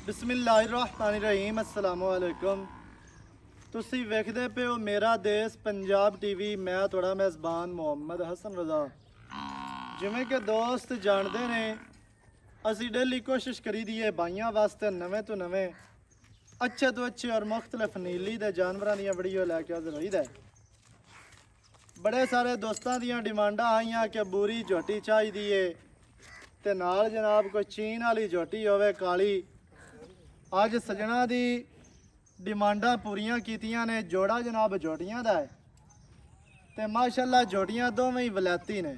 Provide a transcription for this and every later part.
बिस्मिल्लाहिर्रहमानिर्रहीम अस्सलाम वालेकुम। ਤੁਸੀਂ ਵੇਖਦੇ ਪਏ ਹੋ ਮੇਰਾ ਦੇਸ਼ ਪੰਜਾਬ ਟੀਵੀ। ਮੈਂ ਤੁਹਾਡਾ ਮੇਜ਼ਬਾਨ ਮੁਹੰਮਦ ਹਸਨ ਰਜ਼ਾ। ਜਿਵੇਂ ਕਿ ਦੋਸਤ ਜਾਣਦੇ ਨੇ, ਅਸੀਂ ਡੇਲੀ ਕੋਸ਼ਿਸ਼ ਕਰੀਦੀ ਹੈ ਭਾਈਆਂ ਵਾਸਤੇ ਨਵੇਂ ਤੋਂ ਨਵੇਂ ਅੱਛੇ ਤੋਂ ਅੱਛੇ ਔਰ ਮੁxtਲਿਫ ਨੀਲੀ ਦੇ ਜਾਨਵਰਾਂ ਦੀਆਂ ਵੀਡੀਓ ਲੈ ਕੇ ਹਾਜ਼ਰ ਹੋਈਦਾ। ਬੜੇ ਸਾਰੇ ਦੋਸਤਾਂ ਦੀਆਂ ਡਿਮਾਂਡਾਂ ਆਈਆਂ ਕਿ ਬੂਰੀ ਝੋਟੀ ਚਾਹੀਦੀ ਏ ਤੇ ਨਾਲ ਜਨਾਬ ਕੋਈ ਚੀਨ ਵਾਲੀ ਝੋਟੀ ਹੋਵੇ ਕਾਲੀ। ਅੱਜ ਸਜਣਾ ਦੀ ਡਿਮਾਂਡਾਂ ਪੂਰੀਆਂ ਕੀਤੀਆਂ ਨੇ। ਜੋੜਾ ਜਨਾਬ ਝੋਟੀਆਂ ਦਾ ਹੈ ਤੇ ਮਾਸ਼ਾਅੱਲਾ ਝੋਟੀਆਂ ਦੋਵੇਂ ਹੀ ਵਲੈਤੀ ਨੇ।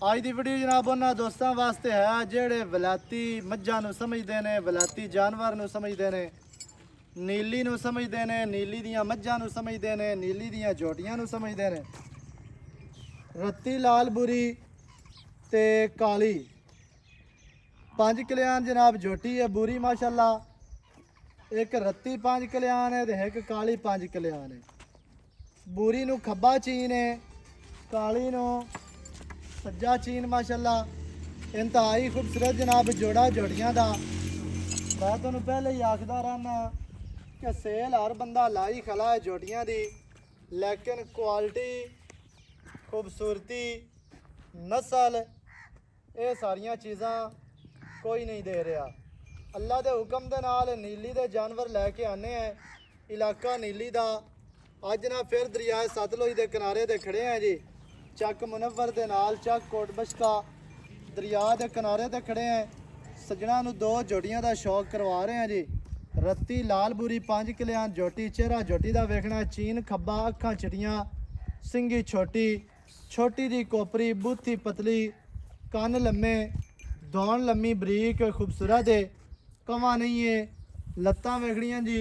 ਅੱਜ ਦੀ ਵੀਡੀਓ ਜਨਾਬ ਉਹਨਾਂ ਦੋਸਤਾਂ ਵਾਸਤੇ ਹੈ ਜਿਹੜੇ ਵਲੈਤੀ ਮੱਝਾਂ ਨੂੰ ਸਮਝਦੇ ਨੇ, ਵਲੈਤੀ ਜਾਨਵਰ ਨੂੰ ਸਮਝਦੇ ਨੇ, ਨੀਲੀ ਨੂੰ ਸਮਝਦੇ ਨੇ, ਨੀਲੀ ਦੀਆਂ ਮੱਝਾਂ ਨੂੰ ਸਮਝਦੇ ਨੇ, ਨੀਲੀ ਦੀਆਂ ਝੋਟੀਆਂ ਨੂੰ ਸਮਝਦੇ ਨੇ। ਰੱਤੀ ਲਾਲ ਬੁਰੀ ਤੇ ਕਾਲੀ 5 ਕਲਿਆਣ ਜਨਾਬ ਝੋਟੀ ਹੈ ਬੂਰੀ ਮਾਸ਼ਾਅੱਲਾ। ਇੱਕ ਰੱਤੀ 5 ਕਲਿਆਣ ਹੈ ਤੇ ਇੱਕ ਕਾਲੀ 5 ਕਲਿਆਣ ਹੈ। ਬੂਰੀ ਨੂੰ ਖੱਬਾ ਚੀਨ ਹੈ, ਕਾਲੀ ਨੂੰ ਸੱਜਾ ਚੀਨ ਮਾਸ਼ਾਅੱਲਾ। ਇੰਤਹਾਈ ਖੂਬਸੂਰਤ ਜਨਾਬ ਜੋੜਾ ਝੋਟੀਆਂ ਦਾ। ਮੈਂ ਤੁਹਾਨੂੰ ਪਹਿਲੇ ਹੀ ਆਖਦਾ ਰਹਿਣਾ ਕਿ ਸੇਲ ਹਰ ਬੰਦਾ लाई ਖਲਾ ਹੈ ਝੋਟੀਆਂ ਦੀ, ਲੇਕਿਨ ਕੁਆਲਿਟੀ, ਖੂਬਸੂਰਤੀ, ਨਸਲ ਇਹ ਸਾਰੀਆਂ ਚੀਜ਼ਾਂ ਕੋਈ नहीं दे रहा। अल्लाह के हुक्म के नाल नीली के जानवर लैके आने हैं। इलाका नीली का अज ना फिर दरियाए सतलुज के किनारे ते खड़े हैं जी। चक मुनव्वर के नाल चक कोटबश्ता दरिया के किनारे ते खड़े हैं। सज्जणा नूं 2 जोटियां का शौक करवा रहे हैं जी। रत्ती लाल बुरी 5 कल्याण झोटी। चेहरा झोटी का वेखना चीन खब्बा, अखां चिटियां, सिंगी छोटी, छोटी जी कोपरी, बूथी पतली, कन लम्मे, दौड़ लम्मी बरीक खूबसूरत है, कवा नहीं है। लत्तां वेखणियां जी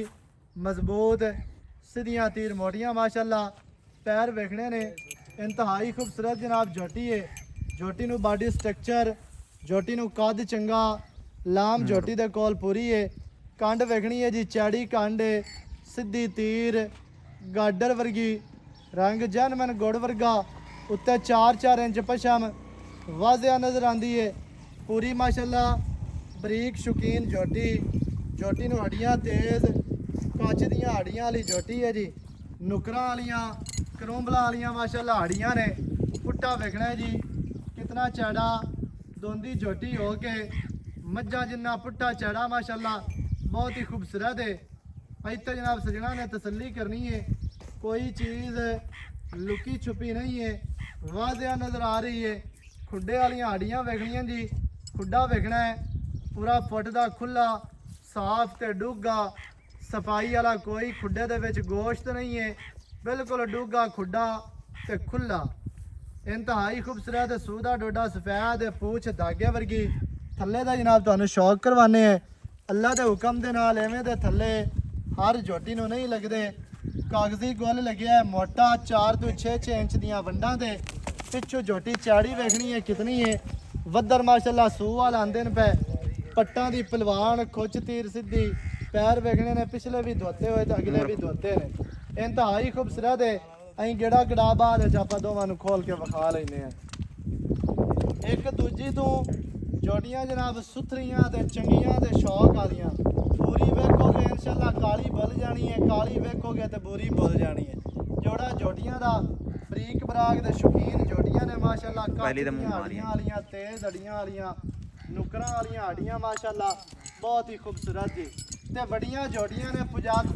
मजबूत, सीधियां तीर मोटियां माशाअल्लाह। पैर वेखने ने इंतहाई खूबसूरत जनाब झोटी है। झोटी नूं बॉडी स्ट्रक्चर, झोटी नूं कद चंगा, लाम झोटी दे कोल पूरी है। कंड वेखनी है जी चैड़ी कंड है, सीधी तीर, गाडर वर्गी, रंग जनमन गुड़ वर्गा, उत्ते 4-4 इंच पछम वाजिया नज़र आती है पूरी माशाअल्लाह। बरीक शौकीन झोटी। झोटी नूं हड्डियां तेज़, कच दियां हड्डियां वाली झोटी है जी। नुकरां वालियां, करोंबला वालियां माशाअल्लाह हड्डियां ने। पुट्टा वेखना है जी कितना चैड़ा, दोंदी झोटी हो के मज्जा जिन्ना पुट्टा चैड़ा माशाअल्लाह, बहुत ही खूबसूरत है। इत्ते जनाब सजना ने तसल्ली करनी है, कोई चीज़ लुकी छुपी नहीं है, वाजिया नज़र आ रही है। खुड्डे वालियां हड्डियां वेखनियां जी। खुड्डा वेखना है पूरा फुट का खुला, साफ ते डूगा, सफाई वाला कोई खुड्डे दे विच गोश्त नहीं है, बिल्कुल डूगा खुड्डा ते खुला। इंतहाई खूबसूरत सूदा डोडा सफेद, पूछ धागे वर्गी। थल्ले दा जनाब तुहानूं शौक करवाने हैं। अल्लाह दे हुक्म दे नाल एवें दे थल्ले हर झोटी नूं नहीं लगदे। कागजी गुल लग्या है मोटा, 4 ਤੋਂ 6 इंच दियां वंडां दे। पिछों झोटी चैड़ी वेखनी है कितनी है। वद्दर माशाअल्लाह सूह वाल आंदे न पे। पट्टां दी पलवान, खुच तीर सीधी। पैर वेखने ने पिछले भी धोते हुए तो अगले भी धोते ने। इंतहाई खूबसूरत है। अं गेड़ा गड़ा बाद आप दोवां नूं खोल के विखा लैंदे हैं। एक दूजी तो जोटियां जनाब सुथरियां ते चंगियां ते शौक वालियां। पूरी वेखोगे इंशाअल्लाह काली भुल जानी है, काली वेखोगे तो बुरी भुल जानी है। जोड़ा जोटियां दा बरीक बराक दे शौकीन जोटियां ने माशाअल्लाह। हड्डियां वालियां, तेज हड्डियां वालियां, नुकरां वालियां हड्डियां माशाअल्लाह, बहुत ही खूबसूरत जी। ते बड़ियां जोटियां ने पुजात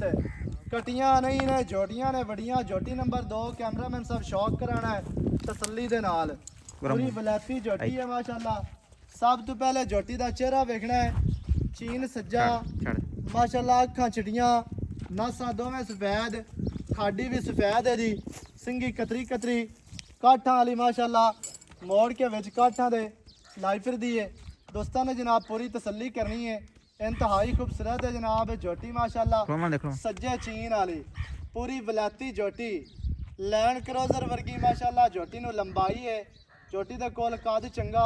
कटियां नहीं ने, जोटियां ने बड़ियां। जोटी नंबर 2 कैमरामैन साहब शौक कराना है तसल्ली दे नाल। पूरी वलैती जोटी है माशाअल्लाह। सब तो पहले जोटी का चेहरा वेखना है। चीन सज्जा माशाअल्लाह, अखां चिटियां, नासां दोवें सफेद, खाडी भी सफेद है जी। सिंगी कतरी कतरी, काठां वाली माशाअल्लाह, मोड़ के विच काठां दे लाई फिरदी है। दोस्तों ने जनाब पूरी तसल्ली करनी है। इंतहाई खूबसूरत है जनाब झोटी माशाअल्लाह। सज्जे चीन वाली पूरी वलैती झोटी, लैंड क्रोजर वर्गी माशाअल्लाह। झोटी नूं लंबाई है, झोटी दे कोल कद चंगा,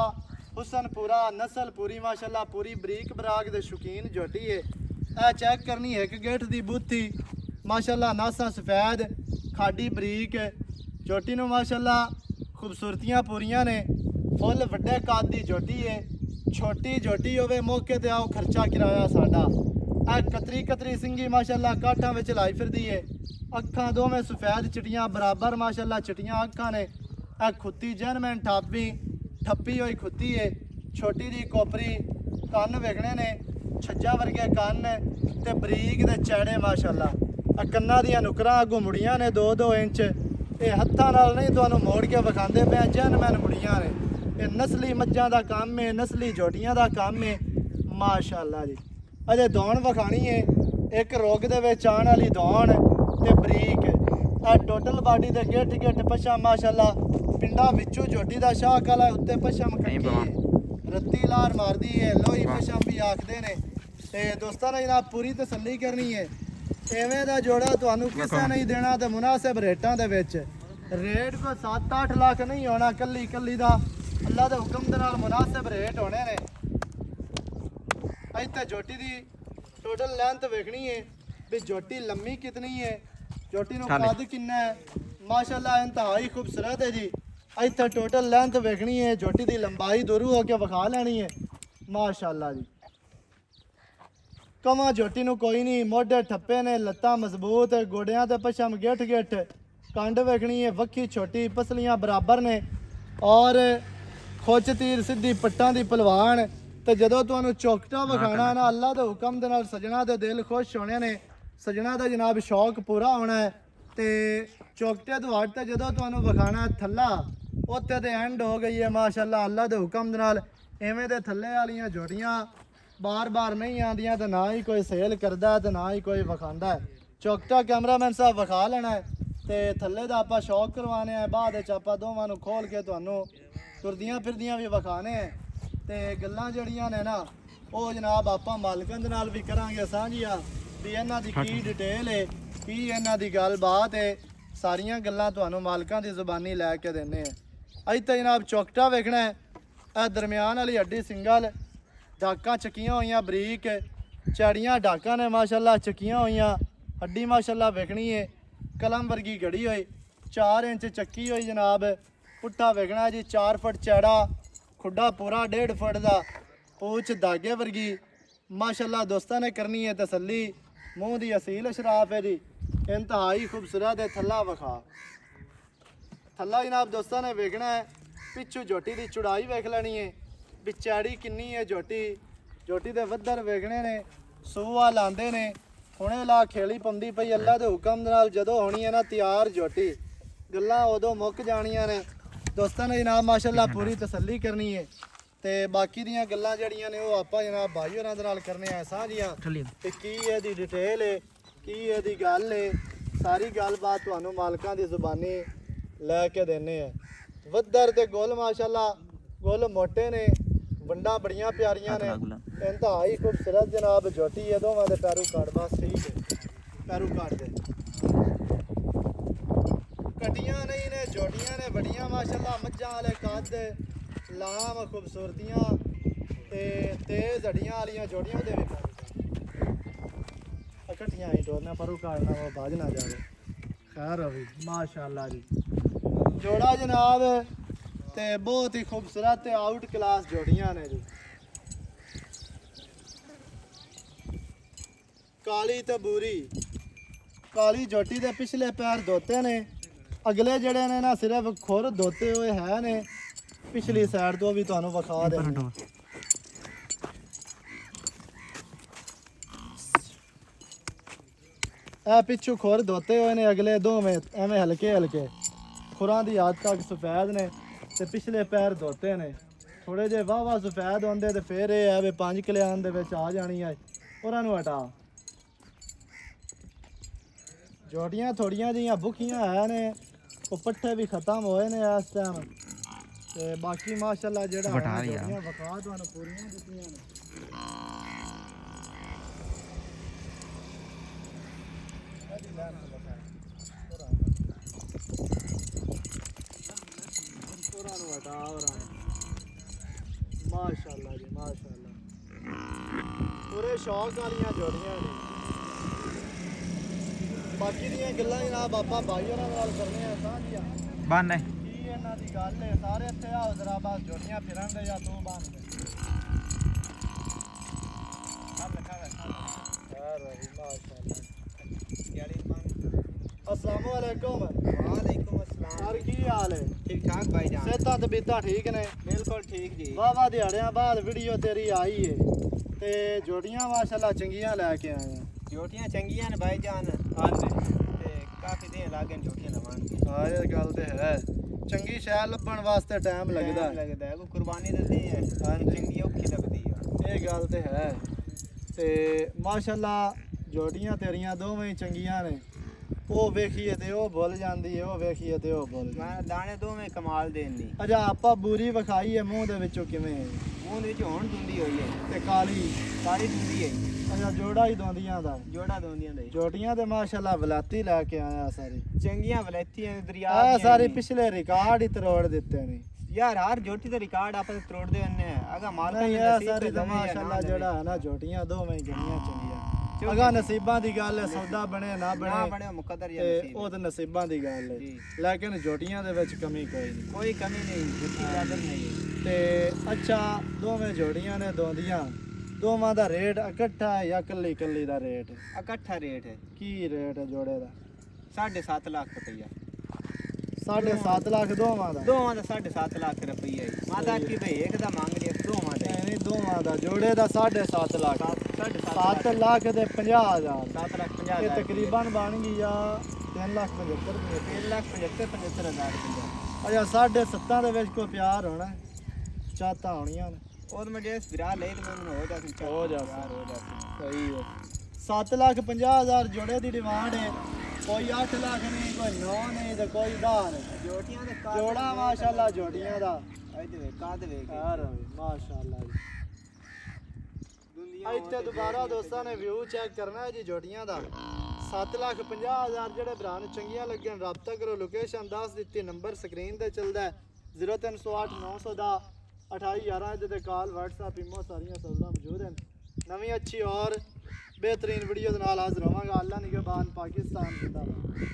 हुसन पूरा, नस्ल पूरी माशाअल्लाह। पूरी बरीक बराक दे शौकीन झोटी है। ए चेक करनी है कि गेठ दी बूथी माशाअल्लाह, नासा सफेद, खाडी बरीक झोटी नूं माशाअल्लाह खूबसूरतियां पूरियां ने। फुल वड्डे कद दी झोटी है। ਛੋਟੀ ਝੋਟੀ ਹੋਵੇ ਮੌਕੇ ਤੇ ਆਓ ਖਰਚਾ ਕਿਰਾਇਆ ਸਾਡਾ। ਇਹ ਕਤਰੀ ਕਤਰੀ ਸਿੰਗੀ ਮਾਸ਼ਾਅੱਲਾ ਕਾਠਾਂ ਵਿੱਚ ਲਾਈ ਫਿਰਦੀ ਏ। ਅੱਖਾਂ ਦੋਵੇਂ ਸਫੈਦ ਚਿੱਟੀਆਂ ਬਰਾਬਰ ਮਾਸ਼ਾਅੱਲਾ ਚਿੱਟੀਆਂ ਅੱਖਾਂ ਨੇ। ਇਹ ਖੁੱਤੀ ਜੈਨਮੈਨ ਠੱਪੀ ਹੋਈ ਖੁੱਤੀ ਏ। ਛੋਟੀ ਜੀ ਕੋਪਰੀ ਕੰਨ ਵੇਖਣੇ ਨੇ ਛੱਜਾ ਵਰਗੇ ਕੰਨ ਤੇ ਬਰੀਕ ਦੇ ਚੈੜੇ ਮਾਸ਼ਾਅੱਲਾ। ਇਹ ਕੰਨਾਂ ਦੀਆਂ ਨੁਕਰਾਂ ਅੱਗੋਂ ਮੁੜੀਆਂ ਨੇ 2-2 ਇੰਚ। ਇਹ ਹੱਥਾਂ ਨਾਲ ਨਹੀਂ ਤੁਹਾਨੂੰ ਮੋੜ ਕੇ ਵਿਖਾਉਂਦੇ ਪਏ, ਜੈਨਮੈਨ ਮੁੜੀਆਂ ਨੇ। ਇਹ ਨਸਲੀ ਮੱਝਾਂ ਦਾ ਕੰਮ ਏ, ਨਸਲੀ ਝੋਟੀਆਂ ਦਾ ਕੰਮ ਏ ਮਾਸ਼ਾਅੱਲਾ ਜੀ। ਅਜੇ ਦੌਣ ਵਿਖਾਣੀ ਏ, ਇੱਕ ਰੋਗ ਦੇ ਵਿੱਚ ਆਉਣ ਵਾਲੀ ਦੌਣ ਤੇ ਬਰੀਕ। ਇਹ ਟੋਟਲ ਬਾਡੀ ਦੇ ਗਿੱਠ ਪਛਮ ਮਾਸ਼ਾਅੱਲਾ ਪਿੰਡਾਂ ਵਿੱਚੋਂ ਝੋਟੀ ਦਾ ਸ਼ਾਹ ਕਾਲਾ ਉੱਤੇ ਪਛਮ ਕੱਟੀ ਏ, ਰੱਤੀ ਲਾਰ ਮਾਰਦੀ ਏ, ਲੋਹੀ ਪਛਮ ਵੀ ਆਖਦੇ ਨੇ। ਤੇ ਦੋਸਤਾਂ ਨੇ ਜਨਾਬ ਪੂਰੀ ਤਸੱਲੀ ਕਰਨੀ ਏ। ਐਵੇਂ ਦਾ ਜੋੜਾ ਤੁਹਾਨੂੰ ਕਿਸੇ ਨਹੀਂ ਦੇਣਾ ਤੇ ਮੁਨਾਸਿਬ ਰੇਟਾਂ ਦੇ ਵਿੱਚ। ਰੇਟ ਕੋ 7-8 ਲੱਖ ਨਹੀਂ ਹੋਣਾ, ਕੱਲੀ ਕੱਲੀ ਦਾ ਅੱਲਾ ਦੇ ਹੁਕਮ ਦੇ ਨਾਲ ਮੁਨਾਸਿਬ ਰੇਟ ਹੋਣੇ ਨੇ। ਇੱਥੇ ਝੋਟੀ ਦੀ ਟੋਟਲ ਲੈਂਥ ਵੇਖਣੀ ਹੈ ਵੀ ਝੋਟੀ ਲੰਮੀ ਕਿਤਨੀ ਹੈ, ਝੋਟੀ ਨੂੰ ਕੱਦ ਕਿੰਨਾ ਹੈ ਮਾਸ਼ਾਅੱਲਾ ਇੰਤਹਾਈ ਖੂਬਸੂਰਤ ਹੈ ਜੀ। ਇੱਥੇ ਟੋਟਲ ਲੈਂਥ ਵੇਖਣੀ ਹੈ, ਝੋਟੀ ਦੀ ਲੰਬਾਈ ਦੂਰੂ ਹੋ ਕੇ ਵਿਖਾ ਲੈਣੀ ਹੈ ਮਾਸ਼ਾਅੱਲਾ ਜੀ। ਕਵਾਂ ਝੋਟੀ ਨੂੰ ਕੋਈ ਨਹੀਂ, ਮੋਢੇ ਠੱਪੇ ਨੇ, ਲੱਤਾਂ ਮਜ਼ਬੂਤ, ਗੋਡਿਆਂ ਤੇ ਪਛਮ ਗਿੱਠ ਕੰਡ ਵੇਖਣੀ ਹੈ, ਵੱਖੀ ਛੋਟੀ, ਪਸਲੀਆਂ ਬਰਾਬਰ ਨੇ ਔਰ ਖੁੱਚ ਤੀਰ ਸਿੱਧੀ ਪੱਟਾਂ ਦੀ ਪਹਿਲਵਾਨ। ਤੇ ਜਦੋਂ ਤੁਹਾਨੂੰ ਚੌਕਟਾ ਵਿਖਾਣਾ ਨਾ ਅੱਲਾ ਦੇ ਹੁਕਮ ਦੇ ਨਾਲ ਸਜਣਾ ਦੇ ਦਿਲ ਖੁਸ਼ ਹੋਣੇ ਨੇ, ਸਜਣਾ ਦਾ ਜਨਾਬ ਸ਼ੌਕ ਪੂਰਾ ਹੋਣਾ ਹੈ। ਤੇ ਚੌਕਟੇ ਤੋਂ ਹਟ ਤੇ ਜਦੋਂ ਤੁਹਾਨੂੰ ਵਿਖਾਣਾ ਥੱਲਾ ਉੱਥੇ ਤੇ ਐਂਡ ਹੋ ਗਈ ਹੈ ਮਾਸ਼ਾਅੱਲਾ ਅੱਲਾ ਦੇ ਹੁਕਮ ਦੇ ਨਾਲ। ਐਵੇਂ ਦੇ ਥੱਲੇ ਵਾਲੀਆਂ ਝੋਟੀਆਂ ਬਾਰ ਨਹੀਂ ਆਉਂਦੀਆਂ ਤੇ ਨਾ ਹੀ ਕੋਈ ਸੇਲ ਕਰਦਾ ਤੇ ਨਾ ਹੀ ਕੋਈ ਵਿਖਾਉਂਦਾ ਹੈ। ਚੌਕਟਾ ਕੈਮਰਾਮੈਨ ਸਾਹਿਬ ਵਿਖਾ ਲੈਣਾ ਹੈ ਤੇ ਥੱਲੇ ਦਾ ਆਪਾਂ ਸ਼ੌਕ ਕਰਵਾਣੇ ਆ, ਬਾਅਦ ਵਿੱਚ ਆਪਾਂ ਦੋਵਾਂ ਨੂੰ ਖੋਲ ਕੇ ਤੁਹਾਨੂੰ ਤੁਰਦੀਆਂ ਫਿਰਦੀਆਂ ਵੀ ਵਿਖਾਣੇ ਹੈ। ਤੇ ਗੱਲਾਂ ਜਿਹੜੀਆਂ ਨੇ ਨਾ ਉਹ ਜਨਾਬ ਆਪਾਂ ਮਾਲਕਾਂ ਦੇ ਨਾਲ ਵੀ ਕਰਾਂਗੇ ਸਾਂਝੀਆਂ ਵੀ ਇਹਨਾਂ ਦੀ ਕੀ ਡਿਟੇਲ ਹੈ, ਕੀ ਇਹਨਾਂ ਦੀ ਗੱਲਬਾਤ ਹੈ। ਸਾਰੀਆਂ ਗੱਲਾਂ ਤੁਹਾਨੂੰ ਮਾਲਕਾਂ ਦੀ ਜ਼ੁਬਾਨੀ ਲੈ ਕੇ ਦਿੰਨੇ ਆ। ਇੱਥੇ ਜਨਾਬ ਚੌਕਟਾ ਵੇਖਣਾ ਹੈ, ਇਹ ਦਰਮਿਆਨ ਵਾਲੀ ਹੱਡੀ ਸਿੰਗਲ, ਡਾਕਾਂ ਚੱਕੀਆਂ ਹੋਈਆਂ ਬਰੀਕ, ਚੜੀਆਂ ਡਾਕਾਂ ਨੇ ਮਾਸ਼ਾਅੱਲਾ ਚੱਕੀਆਂ ਹੋਈਆਂ। ਹੱਡੀ ਮਾਸ਼ਾਅੱਲਾ ਵੇਖਣੀ ਹੈ ਕਲਮ ਵਰਗੀ ਘੜੀ ਹੋਈ, 4 ਇੰਚ ਚੱਕੀ ਹੋਈ ਜਨਾਬ। ਪੁੱਠਾ ਵੇਖਣਾ ਜੀ 4 ਫੁੱਟ ਚੌੜਾ, ਖੁੱਡਾ ਪੂਰਾ 1.5 ਫੁੱਟ ਦਾ, ਪੂਛ ਦਾਗੇ ਵਰਗੀ ਮਾਸ਼ਾਅੱਲਾ। ਦੋਸਤਾਂ ਨੇ ਕਰਨੀ ਹੈ ਤਸੱਲੀ, ਮੂੰਹ ਦੀ ਅਸੀਲ ਸ਼ਰਾਫ ਹੈ ਜੀ, ਇੰਤਹਾਈ ਖੂਬਸੂਰਤ ਹੈ। ਥੱਲਾ ਵਿਖਾ, ਥੱਲਾ ਜਨਾਬ ਦੋਸਤਾਂ ਨੇ ਵੇਖਣਾ ਹੈ। ਪਿੱਛੋਂ ਝੋਟੀ ਦੀ ਚੌੜਾਈ ਵੇਖ ਲੈਣੀ ਹੈ ਵੀ ਚੌੜੀ ਕਿੰਨੀ ਹੈ ਝੋਟੀ ਦੇ ਵੱਧਰ ਵੇਖਣੇ ਨੇ, ਸੂਆ ਲਾਉਂਦੇ ਨੇ, ਹੁਣੇ ਲਾ ਖੇਲੀ ਪੰਦੀ ਪਈ ਅੱਲਾ ਦੇ ਹੁਕਮ ਦੇ ਨਾਲ। ਜਦੋਂ ਹੋਣੀ ਹੈ ਨਾ ਤਿਆਰ ਝੋਟੀ, ਗੱਲਾਂ ਉਦੋਂ ਮੁੱਕ ਜਾਣੀਆਂ ਨੇ। ਦੋਸਤਾਂ ਨੇ ਜਨਾਬ ਮਾਸ਼ਾਅੱਲਾ ਪੂਰੀ ਤਸੱਲੀ ਕਰਨੀ ਹੈ ਤੇ ਬਾਕੀ ਦੀਆਂ ਗੱਲਾਂ ਜਿਹੜੀਆਂ ਨੇ ਉਹ ਆਪਾਂ ਜਨਾਬ ਭਾਈ ਹੋਰਾਂ ਦੇ ਨਾਲ ਕਰਨੇ ਆ ਸਾਂਝੀਆਂ। ਤੇ ਕੀ ਇਹਦੀ ਡਿਟੇਲ ਹੈ, ਕੀ ਇਹਦੀ ਗੱਲ ਹੈ, ਸਾਰੀ ਗੱਲਬਾਤ ਤੁਹਾਨੂੰ ਮਾਲਕਾਂ ਦੀ ਜ਼ੁਬਾਨੀ ਲੈ ਕੇ ਦੇਣੇ ਆ। ਵੱਧਰ ਤੇ ਗੁੱਲ ਮਾਸ਼ਾਅੱਲਾ, ਗੁੱਲ ਮੋਟੇ ਨੇ, ਵੰਡਾਂ ਬੜੀਆਂ ਪਿਆਰੀਆਂ ਨੇ, ਇੰਤਹਾਈ ਖੂਬਸੂਰਤ ਜਨਾਬ ਝੋਟੀ ਹੈ। ਦੋਵਾਂ ਦੇ ਪੈਰੂ ਕਾੜ ਬਸ ਠੀਕ ਹੈ, ਪੈਰੂ ਕਾੜ ਦੇ ਕਟੀਆਂ ਨਹੀਂ ਨੇ, ਝੋਟੀਆਂ ਨੇ ਬੜੀਆਂ ਮਾਸ਼ਾਅੱਲਾ, ਮੱਝਾਂ ਵਾਲੇ ਕੱਦ, ਲਾਮ ਖੂਬਸੂਰਤੀਆਂ ਤੇ ਤੇਜ਼ ਹੱਡੀਆਂ ਵਾਲੀਆਂ ਝੋਟੀਆਂ। ਉਹਦੇ ਵੀ ਇਕੱਠੀਆਂ ਹੀ ਟੋਰਨਾ ਪਰੂ ਕਾੜਨਾ ਉਹ ਬਾਜ ਨਾ ਜਾਵੇ। ਖੈਰ ਹੋਵੇ ਮਾਸ਼ਾਅੱਲਾ ਜੀ ਜੋੜਾ ਜਨਾਬ, ਤੇ ਬਹੁਤ ਹੀ ਖੂਬਸੂਰਤ ਤੇ ਆਊਟ ਕਲਾਸ ਜੋੜੀਆਂ ਨੇ ਜੀ। ਕਾਲੀ ਤੇ ਬੂਰੀ, ਕਾਲੀ ਝੋਟੀ ਦੇ ਪਿਛਲੇ ਪੈਰ ਧੋਤੇ ਨੇ, ਅਗਲੇ ਜਿਹੜੇ ਨੇ ਨਾ ਸਿਰਫ ਖੁਰ ਧੋਤੇ ਹੋਏ ਹੈ ਨੇ। ਪਿਛਲੀ ਸਾਈਡ ਤੋਂ ਵੀ ਤੁਹਾਨੂੰ ਵਿਖਾ ਦੇ, ਇਹ ਪਿੱਛੋਂ ਖੁਰ ਧੋਤੇ ਹੋਏ ਨੇ, ਅਗਲੇ ਦੋਵੇਂ ਐਵੇਂ ਹਲਕੇ ਖੁਰਾਂ ਦੀ ਹੱਦ ਤੱਕ ਸਫੈਦ ਨੇ ਤੇ ਪਿਛਲੇ ਪੈਰ ਧੋਤੇ ਨੇ। ਥੋੜੇ ਜਿਹੇ ਵਾਹ ਸਫੈਦ ਹੁੰਦੇ ਤੇ ਫਿਰ ਇਹ ਹੈ ਵੀ 5 ਕਿਲਿਆਂ ਦੇ ਵਿੱਚ ਆ ਜਾਣੀ ਹੈ। ਉਹਨਾਂ ਨੂੰ ਹਟਾ, ਝੋਟੀਆਂ ਥੋੜੀਆਂ ਜਿਹੀਆਂ ਭੁੱਖੀਆਂ ਹੈ ਨੇ, ਉਹ ਪੱਠੇ ਵੀ ਖਤਮ ਹੋਏ ਨੇ ਇਸ ਟਾਈਮ। ਤੇ ਬਾਕੀ ਮਾਸ਼ਾਅੱਲਾ ਜਿਹੜਾ ਝੋਟੀਆਂ ਵਿਖਾ ਤੁਹਾਨੂੰ ਪੂਰੀਆਂ ਦਿੱਤੀਆਂ ਨੇ। ਮਾਸ਼ਾਅੱਲਾ ਜੀ ਮਾਸ਼ਾਅੱਲਾ, ਪੂਰੇ ਸ਼ੌਕ ਵਾਲੀਆਂ ਜੋੜੀਆਂ ਨੇ। ਬਾਕੀ ਦੀਆਂ ਗੱਲਾਂ ਜਨਾਬ ਆਪਾਂ ਭਾਈ ਹੋਰਾਂ ਨਾਲ ਕਰਨੇ ਆ ਸਾਂਝੀਆਂ। ਬੰਨ ਕੀ ਇਹਨਾਂ ਦੀ ਗੱਲ ਹੈ, ਸਾਰੇ ਇੱਥੇ ਆਓ ਜ਼ਰਾ ਬਸ ਜੋੜੀਆਂ ਫਿਰਨ ਦੇ ਜਾਂ ਤੂੰ ਬੰਨ ਦੇ। अस्सलाम वालेकुम। वालेकुम अस्सलाम। हर की हाल है? ठीक ठाक भाईजान। सेहतां तबीयतां ठीक ने? बिल्कुल ठीक जी। वाह वाह दिहाड़ियां बाद वीडियो तेरी आई है ते जोड़ियां माशाल्लाह चंगियां लैके आए हैं। जोटियां चंगियां ने भाईजान हाँ जी, ते काफी दिन लागे जोटियां लवान। हाँ ये गल ते है। चंगी शै लब्भण वास्ते टाइम लगदा है। लगदा है, कोई कुर्बानी दिंदे है। हाँ जी। चंगी औखी लगदी है। ये गल ते है ते माशाल्लाह जोड़ियां तेरियां दोवें ही चंगियां ने। ਉਹ ਵੇਖੀਏ ਤੇ ਉਹ ਭੁੱਲ ਜਾਂਦੀ ਏ, ਉਹ ਵੇਖੀਏ ਤੇ ਉਹ ਭੁੱਲ ਜਾਂਦੀ। ਮੈਂ ਦਾਣੇ ਦੋਵੇਂ ਕਮਾਲ ਦੇ ਨੇ। ਅਜਾ ਆਪਾਂ ਬੂਰੀ ਵਿਖਾਈ ਹੈ ਮੂੰਹ ਦੇ ਵਿੱਚੋਂ ਕਿਵੇਂ ਹੈ ਮੂੰਹ ਦੇ ਵਿੱਚ ਹੁਣ ਦੁੰਦੀ ਹੋਈ ਹੈ ਤੇ ਕਾਲੀ ਸਾਰੀ ਦੁੰਦੀ ਹੈ। ਅਜਾ ਜੋੜਾ ਹੀ ਦੋਂਦੀਆਂ ਦਾ ਜੋੜਾ ਦੋਂਦੀਆਂ ਦੇ ਜੋਟੀਆਂ ਤੇ ਮਾਸ਼ਾਅੱਲਾ ਵਲਾਤੀ ਲੈ ਕੇ ਆਇਆ ਸਾਰੀ ਚੰਗੀਆਂ ਵਲੈਤੀਆਂ ਦਰਿਆ ਆ ਦੀਆਂ ਸਾਰੇ ਨੇ। ਪਿਛਲੇ ਰਿਕਾਰਡ ਹੀ ਤਰੋੜ ਦਿੱਤੇ ਨੇ ਯਾਰ ਹਰ ਜੋਟੀ ਦਾ ਰਿਕਾਰਡ ਆਪਾਂ ਤੋੜਦੇ ਹੁੰਨੇ ਆ। ਅਗਾ ਮਾਲਕਾਂ ਨਹੀਂ ਨੇ ਇਹ ਨਸੀਬ ਸਾਰੀ ਤੇ ਤਾਂ ਦਵੇ ਜਾਂ ਮਾਸ਼ਾਅੱਲਾ ਨਾ ਜਿਹੜਾ ਹੈ ਨਾ ਜੋਟੀਆਂ ਦੋਵੇਂ ਗੰਨੀਆਂ ਚੰਗੀਆਂ ਚਲੋ ਅਗਾ ਨਸੀਬਾਂ ਦੀ ਗੱਲ ਹੈ ਸੌਦਾ ਬਣੇ ਨਾ ਨਾ ਬਣੇ ਬਣੇ ਮੁਕੱਦਰ ਜਾਂ ਤੇ ਨਸੀਬ ਉਹ ਤਾਂ ਨਸੀਬਾਂ ਦੀ ਗੱਲ ਹੈ ਜੀ। ਲੇਕਿਨ ਜੋਟੀਆਂ ਦੇ ਵਿੱਚ ਕਮੀ ਕੋਈ ਨਹੀਂ ਕੋਈ ਕਮੀ ਨਹੀਂ ਜੁੱਤੀ ਚਾਦਰ ਨਹੀਂ। ਤੇ ਅੱਛਾ ਦੋਵੇਂ ਜੋੜੀਆਂ ਨੇ ਦੋਂਦੀਆਂ ਦੋਵਾਂ ਦਾ ਰੇਟ ਇਕੱਠਾ ਹੈ ਜਾਂ ਕੱਲੀ ਕੱਲੀ ਦਾ ਰੇਟ ਇਕੱਠਾ ਰੇਟ ਹੈ ਕੀ ਰੇਟ ਹੈ ਜੋੜੇ ਦਾ 7.5 ਲੱਖ ਰੁਪਈਆ। 7.5 ਲੱਖ ਦੋਵਾਂ ਦਾ ਦੋਵਾਂ ਦਾ 7.5 ਲੱਖ ਰੁਪਈਆ ਹੈ। ਮਾਤਾ ਕੀ ਭਈ ਇੱਕ ਦਾ ਮੰਗ ਜੇ ਦੋਵਾਂ ਦੇ ਨਹੀਂ ਦੋਵਾਂ ਦਾ ਜੋੜੇ ਦਾ 7.5 ਲੱਖ 7 7.5 ਲੱਖ ਦੇ 50,000 7 ਲੱਖ 50 ਇਹ ਹਜ਼ਾਰ ਤਕਰੀਬਨ ਬਣ ਗਈ ਆ 3,75,000 ਰੁਪਏ 3 ਲੱਖ 75 ਹਜ਼ਾਰ ਰੁਪਈਆ। ਅਜਾ 7.5 ਦੇ ਵਿੱਚ ਕੋਈ ਪਿਆਰ ਹੋਣਾ ਚਾਹਤਾ ਹੋਣੀਆਂ ਨੇ ਉਹ ਮੈਂ ਜੇ ਵਿਰਾ ਲੈ ਤੇ ਮੈਨੂੰ ਹੋ ਜਾ ਹੋ ਜਾ ਯਾਰ ਹੋ ਜਾ। ਸਹੀ ਹੈ 7,50,000 ਜੋੜੇ ਦੀ ਡਿਮਾਂਡ ਹੈ ਕੋਈ 8 ਲੱਖ ਨਹੀਂ ਕੋਈ 9 ਨਹੀਂ ਤੇ ਕੋਈ 10 ਨਹੀਂ ਜੋਟੀਆਂ ਦੇ ਜੋੜਾ ਮਾਸ਼ਾਅੱਲਾ ਜੋੜੀਆਂ ਦਾ ਇਹਦੇ ਵੇ ਕਾਦ ਵੇ ਯਾਰ ਮਾਸ਼ਾਅੱਲਾ ਜੀ ਦੁਨੀਆ ਇੱਥੇ ਦੁਬਾਰਾ ਦੋਸਤਾਂ ਨੇ ਵਿਊ ਚੈੱਕ ਕਰਨਾ ਹੈ ਜੀ ਜੋਟੀਆਂ ਦਾ 7,50,000 ਜਿਹੜੇ ਭਰਾ ਨੂੰ ਚੰਗੀਆਂ ਲੱਗਣ ਰਾਬਤਾ ਕਰੋ ਲੋਕੇਸ਼ਨ ਦੱਸ ਦਿੱਤੀ ਨੰਬਰ ਸਕਰੀਨ ਤੇ ਚੱਲਦਾ ਹੈ 0308 900 ਦਾ 2811 ਇਹਦੇ ਤੇ ਕਾਲ WhatsApp ਇਮੋ ਸਾਰੀਆਂ ਸਹੂਲਤਾਂ ਮੌਜੂਦ ਹਨ ਨਵੀਂ ਅੱਛੀ ਔਰ बेहतरीन वीडियो के नाल हाजिर होवांगा अल्लाह निगहबान पाकिस्तान जिंदाबाद।